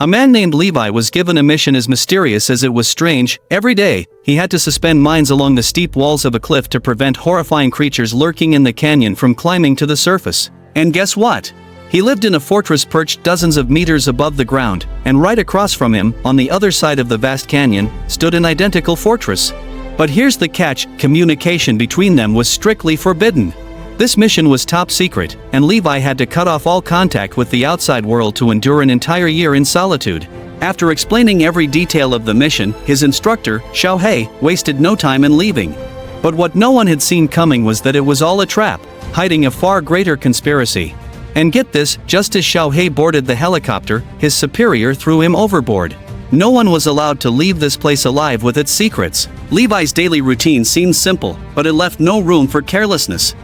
A man named Levi was given a mission as mysterious as it was strange. Every day, he had to suspend mines along the steep walls of a cliff to prevent horrifying creatures lurking in the canyon from climbing to the surface. And guess what? He lived in a fortress perched dozens of meters above the ground, and right across from him, on the other side of the vast canyon, stood an identical fortress. But here's the catch: communication between them was strictly forbidden. This mission was top secret, and Levi had to cut off all contact with the outside world to endure an entire year in solitude. After explaining every detail of the mission, his instructor, Xiaohei, wasted no time in leaving. But what no one had seen coming was that it was all a trap, hiding a far greater conspiracy. And get this, just as Xiaohei boarded the helicopter, his superior threw him overboard. No one was allowed to leave this place alive with its secrets. Levi's daily routine seemed simple, but it left no room for carelessness.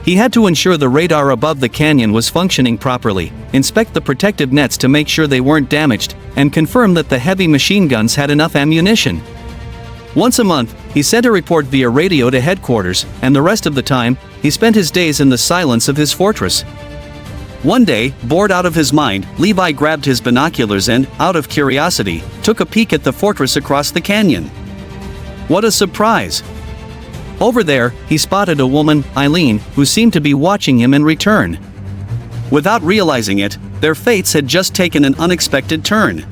He had to ensure the radar above the canyon was functioning properly, inspect the protective nets to make sure they weren't damaged, and confirm that the heavy machine guns had enough ammunition. Once a month, he sent a report via radio to headquarters, and the rest of the time, he spent his days in the silence of his fortress. One day, bored out of his mind, Levi grabbed his binoculars and, out of curiosity, took a peek at the fortress across the canyon. What a surprise! Over there, he spotted a woman, Eileen, who seemed to be watching him in return. Without realizing it, their fates had just taken an unexpected turn.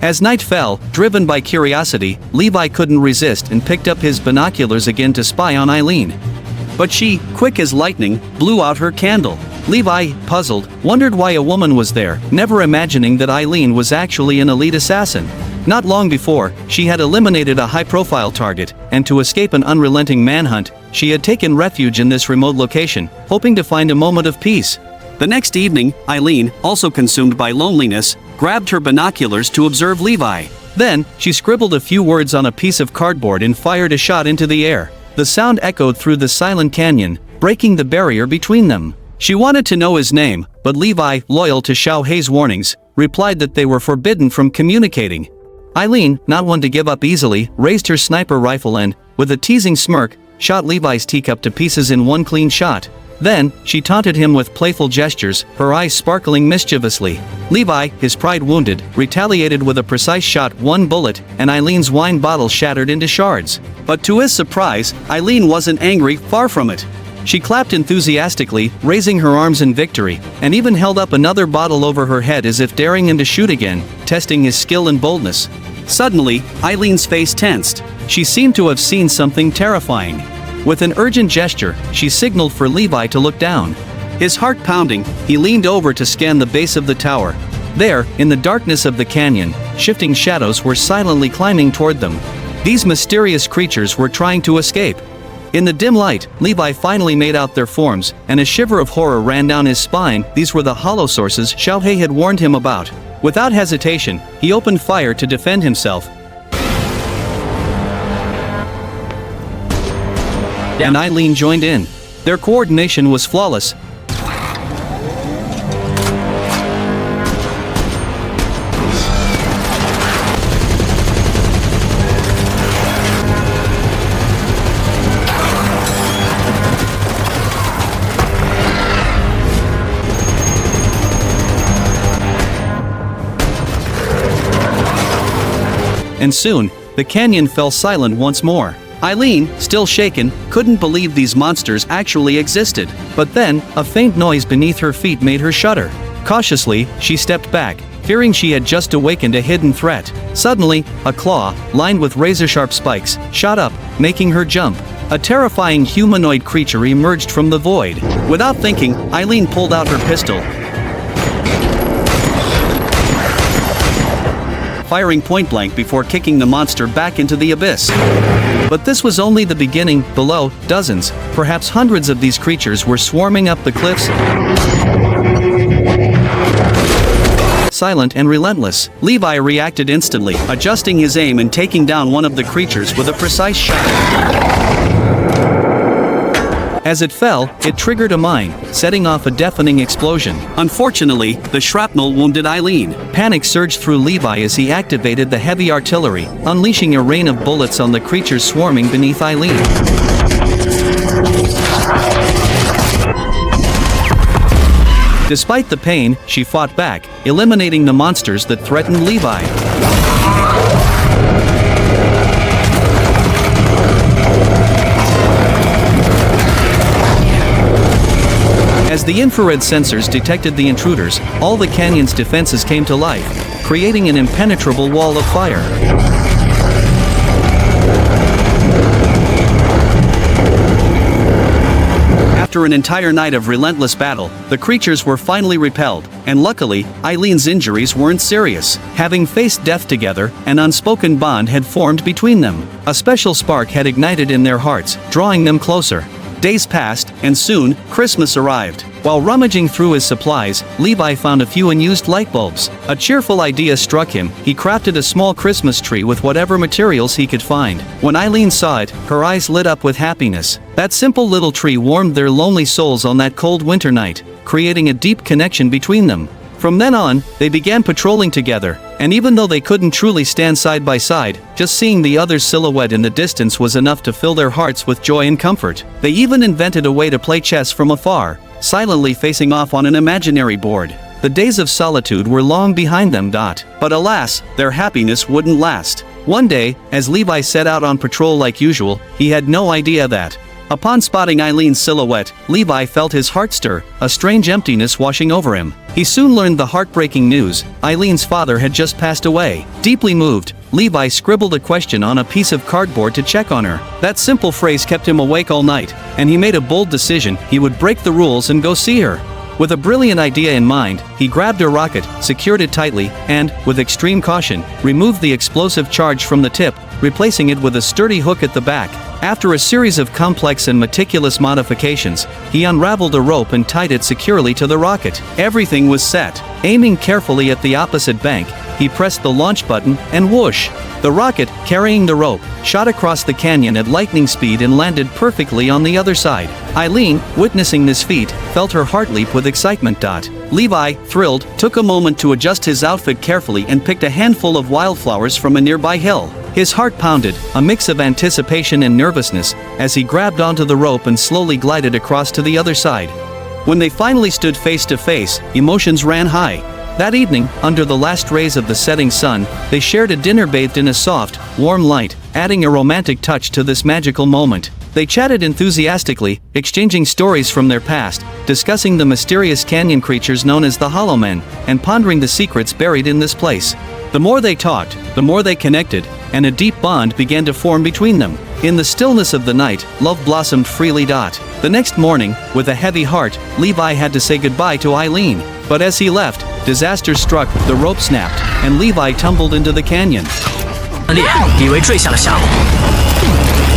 As night fell, driven by curiosity, Levi couldn't resist and picked up his binoculars again to spy on Eileen. But she, quick as lightning, blew out her candle. Levi, puzzled, wondered why a woman was there, never imagining that Eileen was actually an elite assassin. Not long before, she had eliminated a high-profile target, and to escape an unrelenting manhunt, she had taken refuge in this remote location, hoping to find a moment of peace. The next evening, Eileen, also consumed by loneliness, grabbed her binoculars to observe Levi. Then, she scribbled a few words on a piece of cardboard and fired a shot into the air. The sound echoed through the silent canyon, breaking the barrier between them. She wanted to know his name, but Levi, loyal to Xiaohei's warnings, replied that they were forbidden from communicating. Eileen, not one to give up easily, raised her sniper rifle and, with a teasing smirk, shot Levi's teacup to pieces in one clean shot. Then, she taunted him with playful gestures, her eyes sparkling mischievously. Levi, his pride wounded, retaliated with a precise shot, one bullet, and Eileen's wine bottle shattered into shards. But to his surprise, Eileen wasn't angry, far from it. She clapped enthusiastically, raising her arms in victory, and even held up another bottle over her head as if daring him to shoot again, testing his skill and boldness. Suddenly, Eileen's face tensed. She seemed to have seen something terrifying. With an urgent gesture, she signaled for Levi to look down. His heart pounding, he leaned over to scan the base of the tower. There, in the darkness of the canyon, shifting shadows were silently climbing toward them. These mysterious creatures were trying to escape. In the dim light, Levi finally made out their forms, and a shiver of horror ran down his spine. These were the hollow sources Xiaohei had warned him about. Without hesitation, he opened fire to defend himself. And Eileen joined in. Their coordination was flawless. And soon, the canyon fell silent once more. Eileen, still shaken, couldn't believe these monsters actually existed. But then, a faint noise beneath her feet made her shudder. Cautiously, she stepped back, fearing she had just awakened a hidden threat. Suddenly, a claw, lined with razor-sharp spikes, shot up, making her jump. A terrifying humanoid creature emerged from the void. Without thinking, Eileen pulled out her pistol, firing point-blank before kicking the monster back into the abyss. But this was only the beginning. Below, dozens, perhaps hundreds of these creatures were swarming up the cliffs, silent and relentless. Levi reacted instantly, adjusting his aim and taking down one of the creatures with a precise shot. As it fell, it triggered a mine, setting off a deafening explosion. Unfortunately, the shrapnel wounded Eileen. Panic surged through Levi as he activated the heavy artillery, unleashing a rain of bullets on the creatures swarming beneath Eileen. Despite the pain, she fought back, eliminating the monsters that threatened Levi. As the infrared sensors detected the intruders, all the canyon's defenses came to life, creating an impenetrable wall of fire. After an entire night of relentless battle, the creatures were finally repelled, and luckily, Eileen's injuries weren't serious. Having faced death together, an unspoken bond had formed between them. A special spark had ignited in their hearts, drawing them closer. Days passed, and soon, Christmas arrived. While rummaging through his supplies, Levi found a few unused light bulbs. A cheerful idea struck him. He crafted a small Christmas tree with whatever materials he could find. When Eileen saw it, her eyes lit up with happiness. That simple little tree warmed their lonely souls on that cold winter night, creating a deep connection between them. From then on, they began patrolling together, and even though they couldn't truly stand side by side, just seeing the other's silhouette in the distance was enough to fill their hearts with joy and comfort. They even invented a way to play chess from afar, silently facing off on an imaginary board. The days of solitude were long behind them. But alas, their happiness wouldn't last. One day, as Levi set out on patrol like usual, he had no idea that, upon spotting Eileen's silhouette, Levi felt his heart stir, a strange emptiness washing over him. He soon learned the heartbreaking news: Eileen's father had just passed away. Deeply moved, Levi scribbled a question on a piece of cardboard to check on her. That simple phrase kept him awake all night, and he made a bold decision: he would break the rules and go see her. With a brilliant idea in mind, he grabbed a rocket, secured it tightly, and, with extreme caution, removed the explosive charge from the tip, replacing it with a sturdy hook at the back. After a series of complex and meticulous modifications, he unraveled a rope and tied it securely to the rocket. Everything was set. Aiming carefully at the opposite bank, he pressed the launch button, and whoosh! The rocket, carrying the rope, shot across the canyon at lightning speed and landed perfectly on the other side. Eileen, witnessing this feat, felt her heart leap with excitement. Levi, thrilled, took a moment to adjust his outfit carefully and picked a handful of wildflowers from a nearby hill. His heart pounded, a mix of anticipation and nervousness, as he grabbed onto the rope and slowly glided across to the other side. When they finally stood face to face, emotions ran high. That evening, under the last rays of the setting sun, they shared a dinner bathed in a soft, warm light, adding a romantic touch to this magical moment. They chatted enthusiastically, exchanging stories from their past, discussing the mysterious canyon creatures known as the Hollow Men, and pondering the secrets buried in this place. The more they talked, the more they connected, and a deep bond began to form between them. In the stillness of the night, love blossomed freely. The next morning, with a heavy heart, Levi had to say goodbye to Eileen. But as he left, disaster struck, the rope snapped, and Levi tumbled into the canyon. 以为坠下了峡谷，